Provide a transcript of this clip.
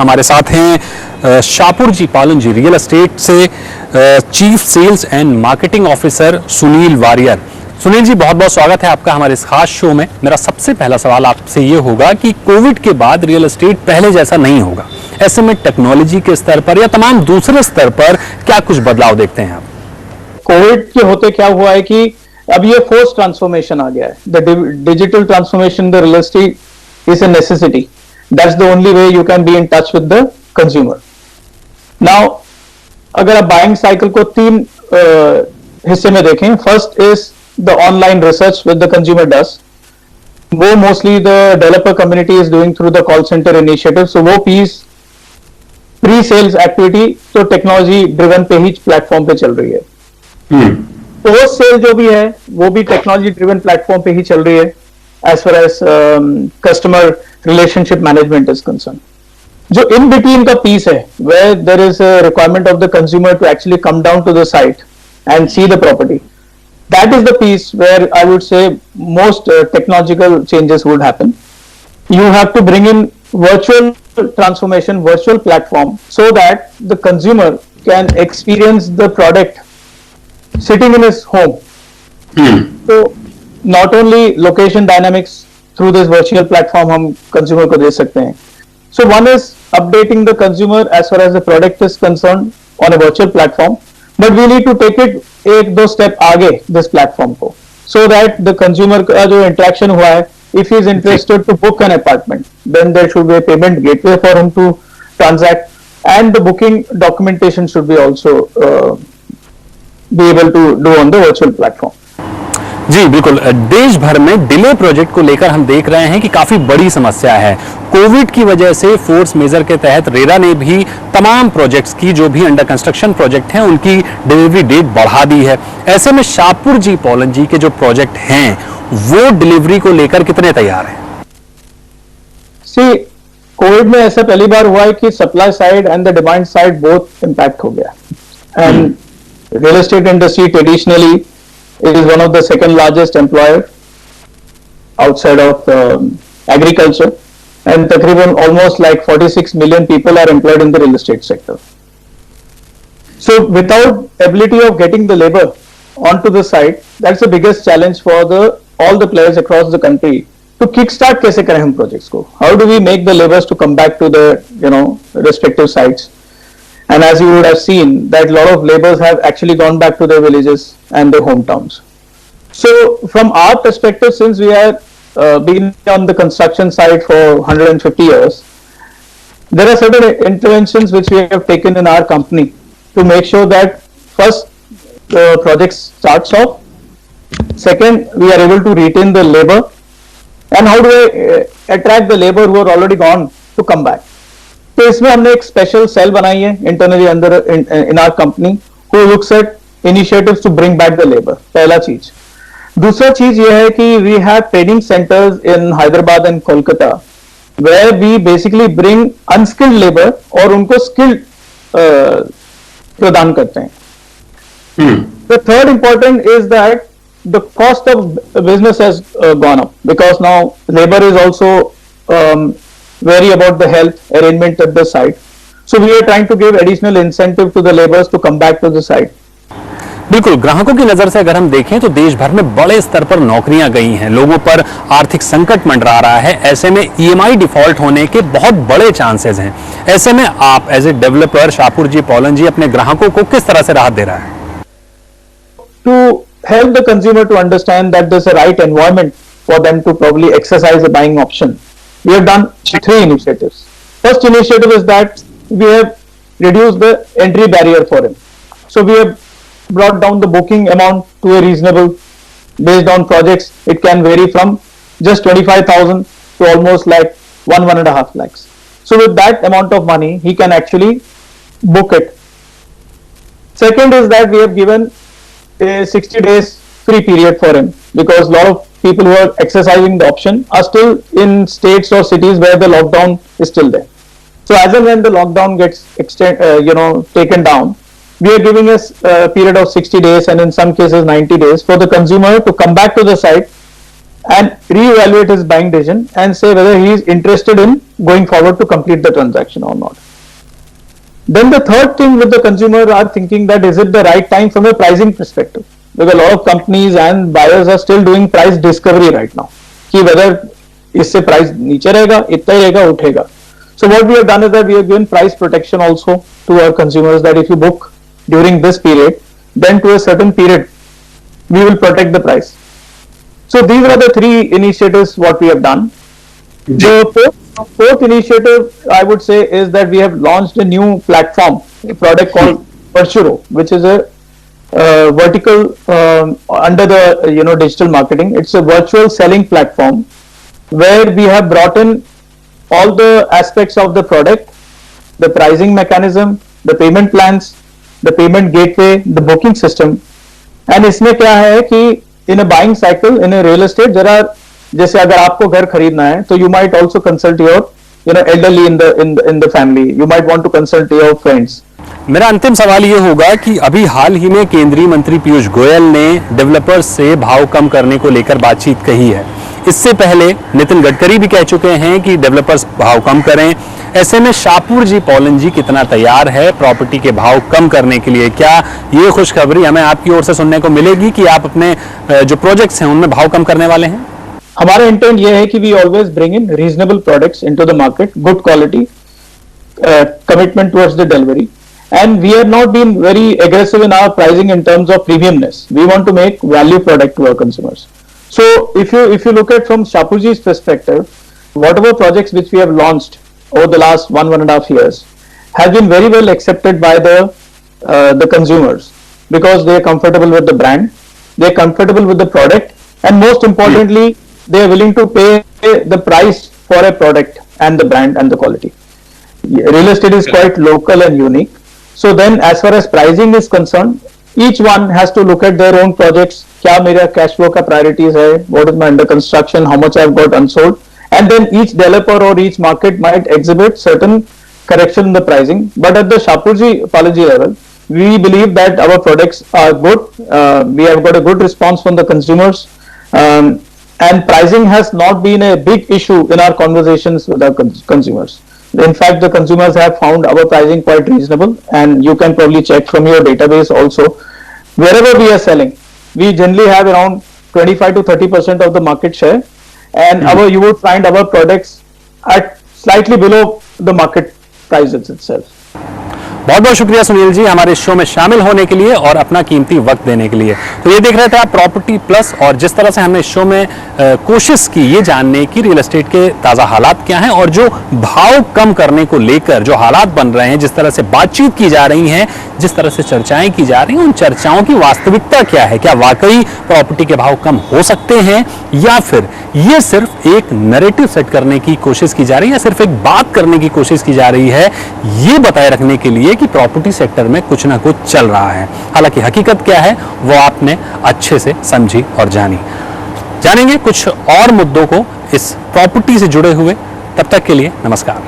हमारे साथ हैं शापुरजी पालनजी, रियल एस्टेट से chief sales and marketing officer Sunil Warrier. Sunil ji, बहुत बहुत स्वागत है आपका हमारे इस खास शो में। मेरा सबसे पहला सवाल आपसे ये होगा कि कोविड के बाद रियल एस्टेट पहले जैसा नहीं होगा, ऐसे में टेक्नोलॉजी के स्तर पर या तमाम दूसरे स्तर पर क्या कुछ बदलाव देखते हैं आप? कोविड के होते क्या हुआ है कि अब ये फोर्स ट्रांसफॉर्मेशन आ गया है। The digital transformation the real estate is a necessity. That's the only way you can be in touch with the consumer. Now अगर आप बाइंग साइकिल को तीन हिस्से में देखें, first is the online research which the consumer does. वो mostly the developer community is doing through the call center initiative. So वो piece pre-sales activity तो technology driven पे ही platform पे चल रही है। Post sale जो भी है वो भी technology driven platform पे ही चल रही है as far as customer relationship management is concerned. जो in between का piece है where there is a requirement of the consumer to actually come down to the site and see the property. That is the piece where I would say most technological changes would happen. You have to bring in virtual transformation, virtual platform, so that the consumer can experience the product sitting in his home. So not only location dynamics through this virtual platform हम consumer को दे सकते हैं. So one is updating the consumer as far as the product is concerned on a virtual platform. But we need to take it एक दो step आगे this platform को, so that the consumer का जो interaction हुआ है, if he is interested to book an apartment, then there should be a payment gateway for him to transact, and the booking documentation should be also be able to do on the virtual platform. जी बिल्कुल, देश भर में delay project को लेकर हम देख रहे हैं कि काफी बड़ी समस्या है। कोविड की वजह से फोर्स मेजर के तहत रेरा ने भी तमाम प्रोजेक्ट्स की जो भी अंडर कंस्ट्रक्शन प्रोजेक्ट हैं उनकी डिलीवरी डेट बढ़ा दी है। ऐसे में शापुरजी पॉलनजी के जो प्रोजेक्ट हैं वो डिलीवरी को लेकर कितने तैयार हैं? सी, कोविड में ऐसा पहली बार हुआ है कि supply side and the demand side both impact हो गया। And real estate industry traditionally it is one of the second largest employer outside of agriculture, and takriban almost like 46 million people are employed in the real estate sector. So without ability of getting the labor onto the site, that's the biggest challenge for all the players across the country to kickstart कैसे करें हम projects को? How do we make the laborers to come back to the respective sites? And as you would have seen that a lot of laborers have actually gone back to their villages and their hometowns. So from our perspective, since we have been on the construction side for 150 years, there are certain interventions which we have taken in our company to make sure that first the project starts off, second we are able to retain the labor, and how do I attract the labor who are already gone to come back. तो इसमें हमने एक special cell बनाई है internally अंदर in our company who looks at initiatives to bring back the labour. पहला चीज। दूसरा चीज ये है कि we have training centres in Hyderabad and Kolkata where we basically bring unskilled labour और उनको स्किल्ड प्रदान करते हैं। The third important is that the cost of business has gone up because now labour is also worry about the health arrangement at the site. So we are trying to give additional incentive to the laborers to come back to the site. बिल्कुल, ग्राहकों की नजर से अगर हम देखें तो देश भर में बड़े स्तर पर नौकरियां गई हैं, लोगों पर आर्थिक संकट मंडरा रहा है। ऐसे में ईएमआई डिफॉल्ट होने के बहुत बड़े चांसेस हैं। ऐसे में आप एज ए डेवलपर शापुरजी पॉलनजी अपने ग्राहकों को किस तरह से राहत दे रहा है? To help the consumer to understand that there's a right environment for them to probably exercise the buying option, we have done three initiatives. First initiative is that we have reduced the entry barrier for him. So we have brought down the booking amount to a reasonable, based on projects. It can vary from just 25,000 to almost like 1.5 lakhs. So with that amount of money, he can actually book it. Second is that we have given a 60 days free period for him, because a lot of people who are exercising the option are still in states or cities where the lockdown is still there. So as and when the lockdown gets taken down, we are giving a period of 60 days and in some cases 90 days for the consumer to come back to the site and reevaluate his buying decision and say whether he is interested in going forward to complete the transaction or not. Then the third thing with the consumer are thinking that is it the right time from a pricing perspective, because a lot of companies and buyers are still doing price discovery right now कि whether इससे price नीचे रहेगा, इतना ही रहेगा, उठेगा. So what we have done is that we have given price protection also to our consumers, that if you book during this period, then to a certain period we will protect the price. So these are the three initiatives what we have done. The fourth initiative I would say is that we have launched a new platform, a product called Virturo, which is a vertical under the digital marketing. It's a virtual selling platform where we have brought in all the aspects of the product, the pricing mechanism, the payment plans, the payment gateway, the booking system. And इसमें क्या है कि in a buying cycle in a real estate there are, जैसे अगर आपको घर खरीदना है तो you might also consult your elderly in the family, you might want to consult your friends. मेरा अंतिम सवाल ये होगा कि अभी हाल ही में केंद्रीय मंत्री पीयूष गोयल ने डेवलपर्स से भाव कम करने को लेकर बातचीत कही है। इससे पहले नितिन गडकरी भी कह चुके हैं कि डेवलपर्स भाव कम करें। ऐसे में शापूरजी पॉलंजी कितना तैयार है प्रॉपर्टी के भाव कम करने के लिए? क्या ये खुशखबरी हमें आपकी ओर से सुनने को मिलेगी कि आप अपने जो प्रोजेक्ट्स हैं उनमें भाव कम करने वाले हैं? हमारा इंटेंट ये है कि we always bring in reasonable products into the market, good quality, commitment towards the delivery. And we have not been very aggressive in our pricing in terms of premiumness. We want to make value product to our consumers. So if you look at from Shapoorji's perspective, whatever projects which we have launched over the last 1.5 years have been very well accepted by the consumers, because they are comfortable with the brand, they are comfortable with the product, and most importantly, they are willing to pay the price for a product and the brand and the quality. Real estate is quite local and unique. So then as far as pricing is concerned, each one has to look at their own projects. क्या मेरा cash flow का priorities है, what is my under construction, how much I've got unsold, and then each developer or each market might exhibit certain correction in the pricing. But at the Shapoorji Pallonji level, we believe that our products are good. We have got a good response from the consumers, and pricing has not been a big issue in our conversations with our consumers. In fact, the consumers have found our pricing quite reasonable, and you can probably check from your database also. Wherever we are selling, we generally have around 25 to 30% of the market share, and you would find our products at slightly below the market prices itself. बहुत बहुत शुक्रिया सुनील जी हमारे show में शामिल होने के लिए और अपना कीमती वक्त देने के लिए। तो ये देख रहे थे आप प्रॉपर्टी प्लस, और जिस तरह से हमने इस शो में कोशिश की ये जानने की रियल एस्टेट के ताज़ा हालात क्या हैं, और जो भाव कम करने को लेकर जो हालात बन रहे हैं, जिस तरह से बातचीत की जा रही हैं, जिस तरह से चर्चाएं की जा रही हैं, उन चर्चाओं की वास्तविकता क्या है? क्या वाकई प्रॉपर्टी के भाव कम हो सकते हैं, या फिर ये सिर्फ एक नैरेटिव सेट करने की कोशिश की जा रही है, या सिर्फ एक बात करने की कोशिश की जा रही है, ये बताए रखने के लिए कि प्रॉपर्टी सेक्टर में कुछ ना कुछ चल रहा है। हालांकि हकीकत क्या है वो आपने अच्छे से समझी और जानी। जानेंगे कुछ और मुद्दों को इस प्रॉपर्टी से जुड़े हुए। तब तक के लिए नमस्कार।